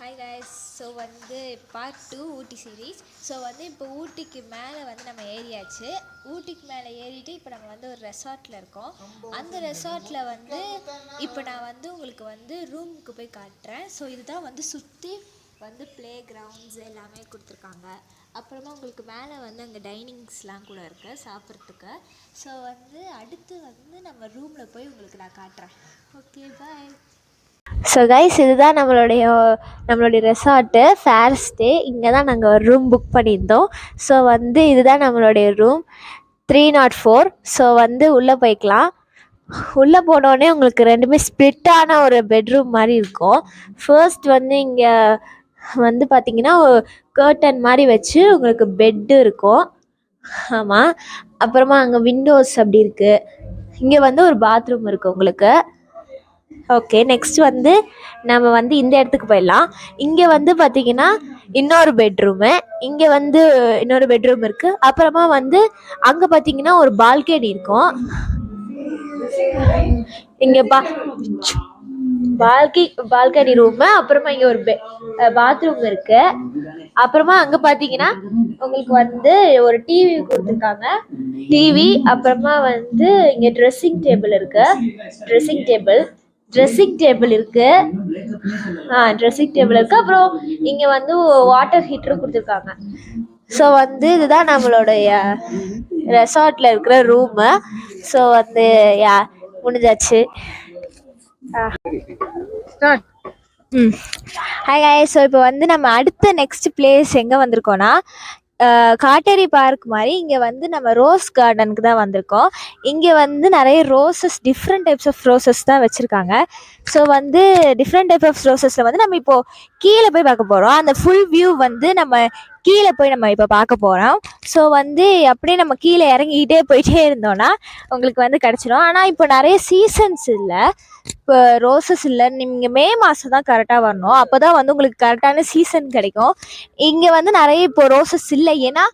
Hi guys. So வந்து part 2 ஊட்டி series. So வந்து இப்போ ஊட்டிக்கு மேலே வந்து நம்ம ஏறியாச்சு. ஊட்டிக்கு மேலே ஏறிட்டு இப்போ நம்ம வந்து ஒரு ரெசார்ட்டில் இருக்கோம். அந்த ரெசார்ட்டில் வந்து இப்போ நான் வந்து உங்களுக்கு வந்து ரூமுக்கு போய் காட்டுறேன். ஸோ இதுதான் வந்து சுற்றி வந்து ப்ளே கிரவுண்ட்ஸ் எல்லாமே கொடுத்துருக்காங்க. அப்புறமா உங்களுக்கு மேலே வந்து அங்கே டைனிங்ஸ்லாம் கூட இருக்குது சாப்பிட்றதுக்கு. ஸோ வந்து அடுத்து வந்து நம்ம ரூமில் போய் உங்களுக்கு நான் காட்டுறேன். ஓகே, பாய். ஸோ கைஸ், இதுதான் நம்மளுடைய ரெசார்ட்டு ஃபேர் ஸ்டே. இங்கே தான் நாங்கள் ஒரு ரூம் புக் பண்ணியிருந்தோம். ஸோ வந்து இதுதான் நம்மளுடைய ரூம் 304. ஸோ வந்து உள்ளே போய்க்கலாம். உள்ளே போனோடனே உங்களுக்கு ரெண்டுமே ஸ்ப்ளிட்டான ஒரு பெட்ரூம் மாதிரி இருக்கும். ஃபர்ஸ்ட் வந்து இங்கே வந்து பார்த்திங்கன்னா கர்டன் மாதிரி வச்சு உங்களுக்கு பெட்டு இருக்கும். ஆமாம். அப்புறமா அங்கே விண்டோஸ் அப்படி இருக்குது. இங்கே வந்து ஒரு பாத்ரூம் இருக்குது உங்களுக்கு. ஓகே, நெக்ஸ்ட் வந்து நம்ம வந்து இந்த இடத்துக்கு போயிடலாம். இங்கே வந்து பார்த்தீங்கன்னா இன்னொரு பெட்ரூமு, இங்கே வந்து இன்னொரு பெட்ரூம் இருக்குது. அப்புறமா வந்து அங்கே பார்த்தீங்கன்னா ஒரு பால்கனி இருக்கும். இங்கே பால்கனி ரூமு, அப்புறமா இங்கே ஒரு பாத்ரூம் இருக்குது. அப்புறமா அங்கே பார்த்தீங்கன்னா உங்களுக்கு வந்து ஒரு டிவி கொடுத்துருக்காங்க. டிவி, அப்புறமா வந்து இங்கே ட்ரெஸ்ஸிங் டேபிள் இருக்குது. ட்ரெஸ்ஸிங் டேபிள் இருக்குது. ட்ரெஸ்ஸிங் டேபிள் இருக்குது. அப்புறம் இங்கே வந்து வாட்டர் ஹீட்டரும் கொடுத்துருக்காங்க. ஸோ வந்து இதுதான் நம்மளுடைய ரெசார்ட்டில் இருக்கிற ரூமு. ஸோ வந்து முடிஞ்சாச்சு. Hi guys. ஸோ இப்போ வந்து நம்ம அடுத்த நெக்ஸ்ட் பிளேஸ் எங்கே வந்திருக்கோன்னா காட்டேரி பார்க் மாதிரி. இங்கே வந்து நம்ம ரோஸ் கார்டனுக்கு தான் வந்திருக்கோம். இங்கே வந்து நிறைய roses, different types of roses தான் வச்சுருக்காங்க. ஸோ வந்து டிஃப்ரெண்ட் டைப் ஆஃப் ரோசஸில் வந்து நம்ம இப்போது கீழே போய் பார்க்க போகிறோம். அந்த ஃபுல் வியூ வந்து நம்ம கீழே போய் நம்ம இப்போ பார்க்க போகிறோம். ஸோ வந்து அப்படியே நம்ம கீழே இறங்கிக்கிட்டே போயிட்டே இருந்தோன்னா உங்களுக்கு வந்து கிடச்சிடும். ஆனால் இப்போ நிறைய சீசன்ஸ் இல்லை, இப்போ ரோசஸ் இல்லை. நீங்கள் மே மாதம் தான் கரெக்டாக வரணும். அப்போ தான் வந்து உங்களுக்கு கரெக்டான சீசன் கிடைக்கும். இங்கே வந்து நிறைய இப்போ ரோசஸ் இல்லை, ஏன்னா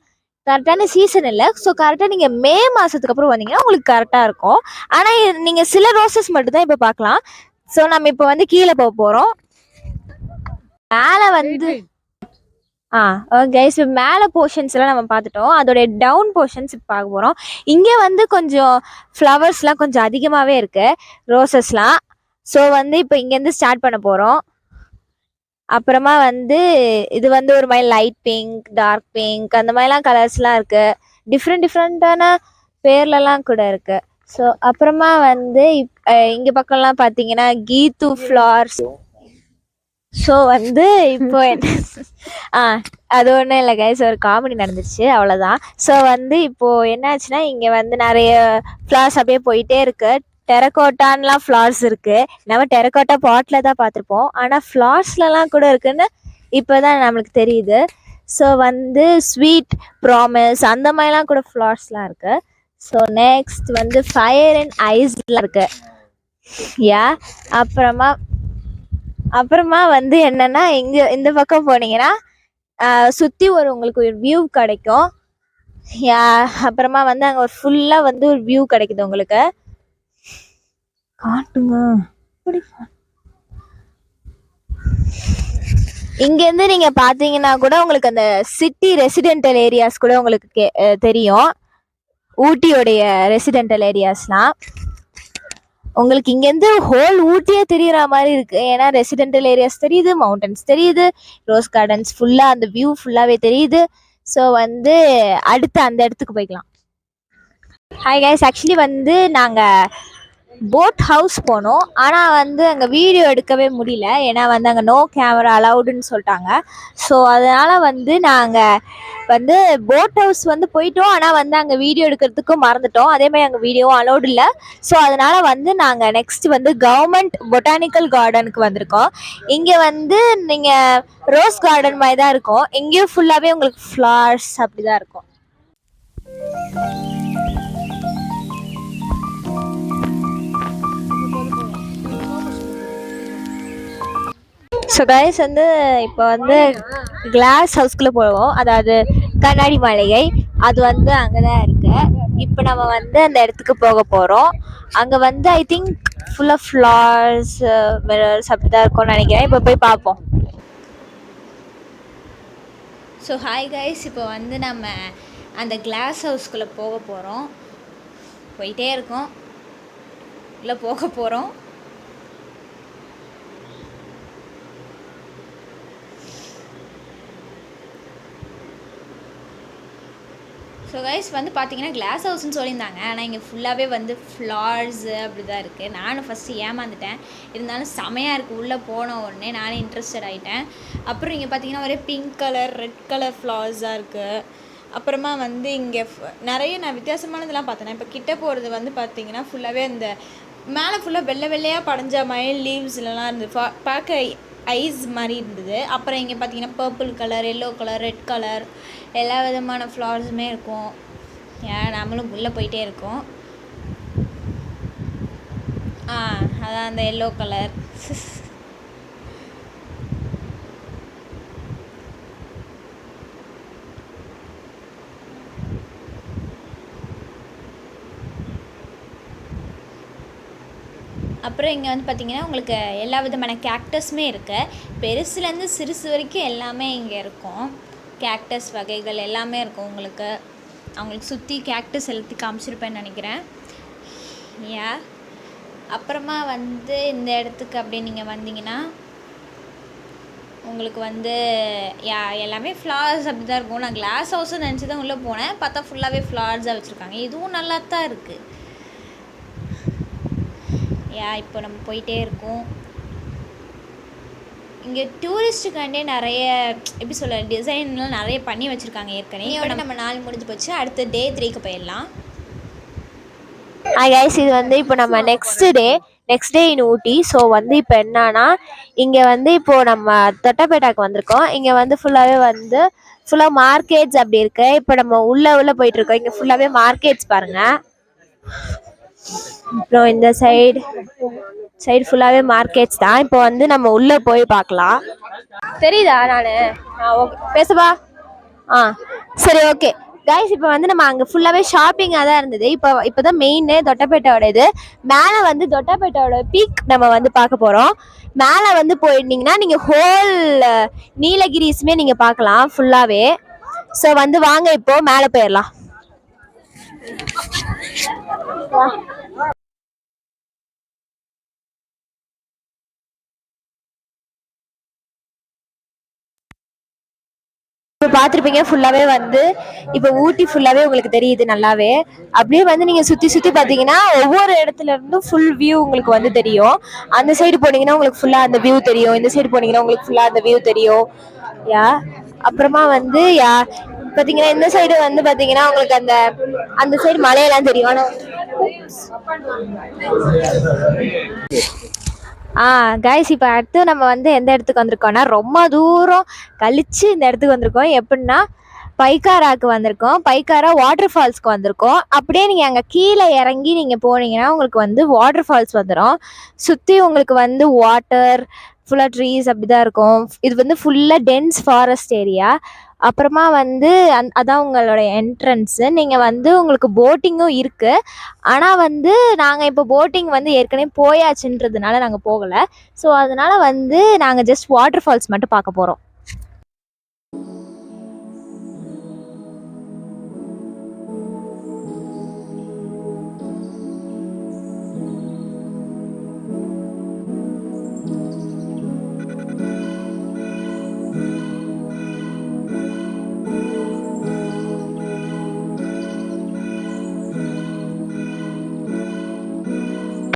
கரெக்டான சீசன் இல்லை. ஸோ கரெக்டாக நீங்கள் மே மாதத்துக்கு அப்புறம் வந்தீங்கன்னா உங்களுக்கு கரெக்டாக இருக்கும். ஆனால் நீங்கள் சில ரோசஸ் மட்டும்தான் இப்போ பார்க்கலாம். ஸோ நம்ம இப்போ வந்து கீழே போக போகிறோம். மேலே வந்து கைஸ், மேலே போர்ஷன்ஸ் எல்லாம் நம்ம பார்த்துட்டோம். அதோடைய டவுன் போர்ஷன்ஸ் இப்போ பார்க்க போகிறோம். இங்கே வந்து கொஞ்சம் ஃப்ளவர்ஸ்லாம் கொஞ்சம் அதிகமாகவே இருக்குது, ரோசஸ்லாம். ஸோ வந்து இப்போ இங்கேருந்து ஸ்டார்ட் பண்ண போகிறோம். அப்புறமா வந்து இது வந்து ஒரு மாதிரி லைட் பிங்க், டார்க் பிங்க், அந்த மாதிரிலாம் கலர்ஸ்லாம் இருக்குது. டிஃப்ரெண்ட்டான பேர்லலாம் கூட இருக்குது. ஸோ அப்புறமா வந்து இங்கே பக்கம்லாம் பார்த்தீங்கன்னா கீத்து ஃப்ளவர்ஸ். ஸோ வந்து இப்போ அது ஒன்றும் இல்லை கைஸ், ஒரு காமெடி நடந்துச்சு, அவ்வளோதான். ஸோ வந்து இப்போது என்னாச்சுன்னா இங்கே வந்து நிறைய ஃப்ளவர்ஸ் அப்படியே போயிட்டே இருக்குது. டெரக்கோட்டான்லாம் ஃப்ளவர்ஸ் இருக்குது. நம்ம டெரக்கோட்டா பாட்டில் தான் பார்த்துருப்போம், ஆனால் ஃப்ளவர்ஸ்லலாம் கூட இருக்குன்னு இப்போ தான் நம்மளுக்கு தெரியுது. ஸோ வந்து ஸ்வீட் ப்ராமிஸ் அந்த மாதிரிலாம் கூட ஃப்ளவர்ஸ்லாம் இருக்குது. ஸோ நெக்ஸ்ட் வந்து ஃபயர் அண்ட் ஐஸ்லாம் இருக்குது. அப்புறமா வந்து என்னென்னா இங்கே இந்த பக்கம் போனீங்கன்னா சுற்றி உங்களுக்கு ஒரு வியூ கிடைக்கும். அப்புறமா வந்து அங்கே ஒரு ஃபுல்லாக வந்து ஒரு வியூ கிடைக்குது உங்களுக்கு. காட்டுங்க. இங்கேருந்து நீங்கள் பார்த்தீங்கன்னா கூட உங்களுக்கு அந்த சிட்டி ரெசிடென்டல் ஏரியாஸ் கூட உங்களுக்கு தெரியும். ஊட்டியோடைய ரெசிடென்டல் ஏரியாஸ்லாம் உங்களுக்கு இங்கேருந்து ஹோல் ஊட்டியே தெரிகிற மாதிரி இருக்குது. ஏன்னா ரெசிடென்டல் ஏரியாஸ் தெரியுது, மவுண்டன்ஸ் தெரியுது, ரோஸ் கார்டன்ஸ் ஃபுல்லாக அந்த வியூ ஃபுல்லாகவே தெரியுது. ஸோ வந்து அடுத்து அந்த இடத்துக்கு போய்க்கலாம். ஹாய் கைஸ், ஆக்சுவலி வந்து நாங்கள் போட் ஹவுஸ் போனோம். ஆனால் வந்து அங்கே வீடியோ எடுக்கவே முடியல, ஏன்னா வந்து அங்கே நோ கேமரா அலவுடுன்னு சொல்லிட்டாங்க. ஸோ அதனால் வந்து நாங்கள் வந்து போட் ஹவுஸ் வந்து போயிட்டோம், ஆனால் வந்து அங்கே வீடியோ எடுக்கிறதுக்கும் மறந்துட்டோம். அதேமாதிரி அங்கே வீடியோவும் அலௌடு இல்லை. ஸோ அதனால் வந்து நாங்கள் நெக்ஸ்ட் வந்து கவர்மெண்ட் பொட்டானிக்கல் கார்டனுக்கு வந்திருக்கோம். இங்கே வந்து நீங்கள் ரோஸ் கார்டன் மாதிரி தான் இருக்கும். இங்கேயும் ஃபுல்லாகவே உங்களுக்கு ஃப்ளவர்ஸ் அப்படி தான் இருக்கும். ஸோ கைஸ் வந்து இப்போ வந்து கிளாஸ் ஹவுஸ்குள்ளே போவோம், அதாவது கண்ணாடி மாளிகை. அது வந்து அங்கே தான் இருக்குது. இப்போ நம்ம வந்து அந்த இடத்துக்கு போக போகிறோம். அங்கே வந்து ஐ திங்க் ஃபுல்லாக ஃப்ளவர்ஸ், மிரர்ஸ் அப்படி தான் இருக்கும்னு நினைக்கிறேன். இப்போ போய் பார்ப்போம். ஸோ ஹாய் கைஸ், இப்போ வந்து நம்ம அந்த கிளாஸ் ஹவுஸ்குள்ளே போக போகிறோம். போயிட்டே இருக்கோம், இல்லை போக போகிறோம். ஸோ கைஸ் வந்து பார்த்தீங்கன்னா கிளாஸ் ஹவுஸ்ன்னு சொல்லியிருந்தாங்க. ஆனால் இங்கே ஃபுல்லாகவே வந்து ஃப்ளார்ஸு அப்படி தான் இருக்குது. நானும் ஃபஸ்ட்டு ஏமாந்துட்டேன். இருந்தாலும் செமையாக இருக்குது. உள்ளே போன உடனே நானே இன்ட்ரெஸ்டட் ஆகிட்டேன். அப்புறம் இங்கே பார்த்தீங்கன்னா ஒரே பிங்க் கலர், ரெட் கலர் ஃப்ளார்ஸாக இருக்குது. அப்புறமா வந்து இங்கே நிறைய நான் வித்தியாசமானதெல்லாம் பார்த்தேன். இப்போ கிட்டே போகிறது வந்து பார்த்தீங்கன்னா ஃபுல்லாகவே இந்த மேலே ஃபுல்லாக வெள்ளை வெள்ளையாக படைஞ்ச மாதிரி லீவ்ஸ்லாம் இருந்தது. பார்க்க ஐஸ் மாதிரி இருந்தது. அப்புறம் இங்கே பார்த்தீங்கன்னா purple colour, yellow colour, red colour எல்லா விதமான ஃப்ளவர்ஸுமே இருக்கும். ஏன் நம்மளும் உள்ளே போயிட்டே இருக்கோம். அதான் அந்த எல்லோ கலர். அப்புறம் இங்கே வந்து பார்த்திங்கன்னா உங்களுக்கு எல்லா விதமான கேக்டஸுமே இருக்குது. பெருசுலேருந்து சிறுசு வரைக்கும் எல்லாமே இங்கே இருக்கும். கேக்டஸ் வகைகள் எல்லாமே இருக்கும். அவங்களுக்கு சுற்றி கேக்டஸ் எல்லாத்தையும் காமிச்சிருப்பேன்னு நினைக்கிறேன். அப்புறமா வந்து இந்த இடத்துக்கு அப்படியே நீங்கள் வந்தீங்கன்னா உங்களுக்கு வந்து எல்லாமே ஃப்ளார்ஸ் அப்படி தான் இருக்கும். நான் கிளாஸ் ஹவுஸும் நினச்சி தான் உள்ளே போனேன். பார்த்தா ஃபுல்லாகவே ஃப்ளார்ஸாக வச்சுருக்காங்க. இதுவும் நல்லா தான் இருக்குது. இப்போ நம்ம போயிட்டே இருக்கோம். இங்கே டூரிஸ்ட்டுக்காண்டே நிறைய எப்படி சொல்ல டிசைன்லாம் நிறைய பண்ணி வச்சுருக்காங்க ஏற்கனவே. இப்போ நம்ம நாள் முடிஞ்சு போச்சு. அடுத்த டே 3க்கு போயிடலாம். கைஸ், இது வந்து இப்போ நம்ம நெக்ஸ்ட் டே இன் ஊட்டி. ஸோ வந்து இப்போ என்னன்னா இங்கே வந்து இப்போது நம்ம தொட்டபேட்டாக்கு வந்திருக்கோம். இங்கே வந்து ஃபுல்லாக மார்க்கெட்ஸ் அப்படி இருக்கு. இப்போ நம்ம உள்ளே போயிட்டுருக்கோம். இங்கே ஃபுல்லாகவே மார்க்கெட்ஸ் பாருங்கள். அப்புறம் இந்த சைடு ஃபுல்லாகவே மார்க்கெட்ஸ் தான். இப்போ வந்து நம்ம உள்ளே போய் பார்க்கலாம். தெரியுதா? ஓகே பேசுப்பா. சரி, ஓகே கைஸ். இப்போ வந்து நம்ம அங்கே ஃபுல்லாகவே ஷாப்பிங்காக தான் இருந்தது. இப்போ தான் மெயின் தொட்டபேட்டாவோட இது. மேலே வந்து தொட்டபேட்டாவோட பீக் நம்ம வந்து பார்க்க போகிறோம். மேலே வந்து போயிருந்தீங்கன்னா நீங்கள் ஹோல் நீலகிரிஸுமே நீங்கள் பார்க்கலாம் ஃபுல்லாகவே. ஸோ வந்து வாங்க இப்போ மேலே போயிடலாம். இப்போ பார்த்துருப்பீங்க ஃபுல்லாகவே வந்து இப்போ ஊட்டி ஃபுல்லாகவே உங்களுக்கு தெரியுது நல்லாவே. அப்படியே வந்து நீங்கள் சுற்றி பார்த்தீங்கன்னா ஒவ்வொரு இடத்துல இருந்தும் ஃபுல் வியூ உங்களுக்கு வந்து தெரியும். அந்த சைடு போனீங்கன்னா உங்களுக்கு ஃபுல்லாக அந்த வியூ தெரியும். இந்த சைடு போனீங்கன்னா உங்களுக்கு ஃபுல்லாக அந்த வியூ தெரியும். அப்புறமா வந்து பார்த்தீங்கன்னா இந்த சைடு வந்து பார்த்தீங்கன்னா உங்களுக்கு அந்த சைடு மலையெல்லாம் தெரியும். கைஸ், இப்போ அடுத்து நம்ம வந்து எந்த இடத்துக்கு வந்திருக்கோம்னா ரொம்ப தூரம் கழிச்சு இந்த இடத்துக்கு வந்திருக்கோம். எப்படின்னா பைக்காராக்கு வந்திருக்கோம். பைக்காரா வாட்டர் ஃபால்ஸ்க்கு வந்திருக்கோம். அப்படியே நீங்கள் அங்கே கீழே இறங்கி நீங்கள் போனீங்கன்னா உங்களுக்கு வந்து வாட்டர் ஃபால்ஸ் வந்துடும். சுற்றி உங்களுக்கு வந்து வாட்டர் ஃபுல்லாக ட்ரீஸ் அப்படி தான் இருக்கும். இது வந்து ஃபுல்லாக டென்ஸ் ஃபாரஸ்ட் ஏரியா. அப்புறமா வந்து அதான் உங்களோட என்ட்ரன்ஸு. நீங்கள் வந்து உங்களுக்கு போட்டிங்கும் இருக்குது. ஆனால் வந்து நாங்கள் இப்போ போட்டிங் வந்து ஏற்கனவே போயாச்சுன்றதுனால நாங்கள் போகலை. ஸோ அதனால் வந்து நாங்கள் ஜஸ்ட் வாட்டர் ஃபால்ஸ் மட்டும் பார்க்க போகிறோம்.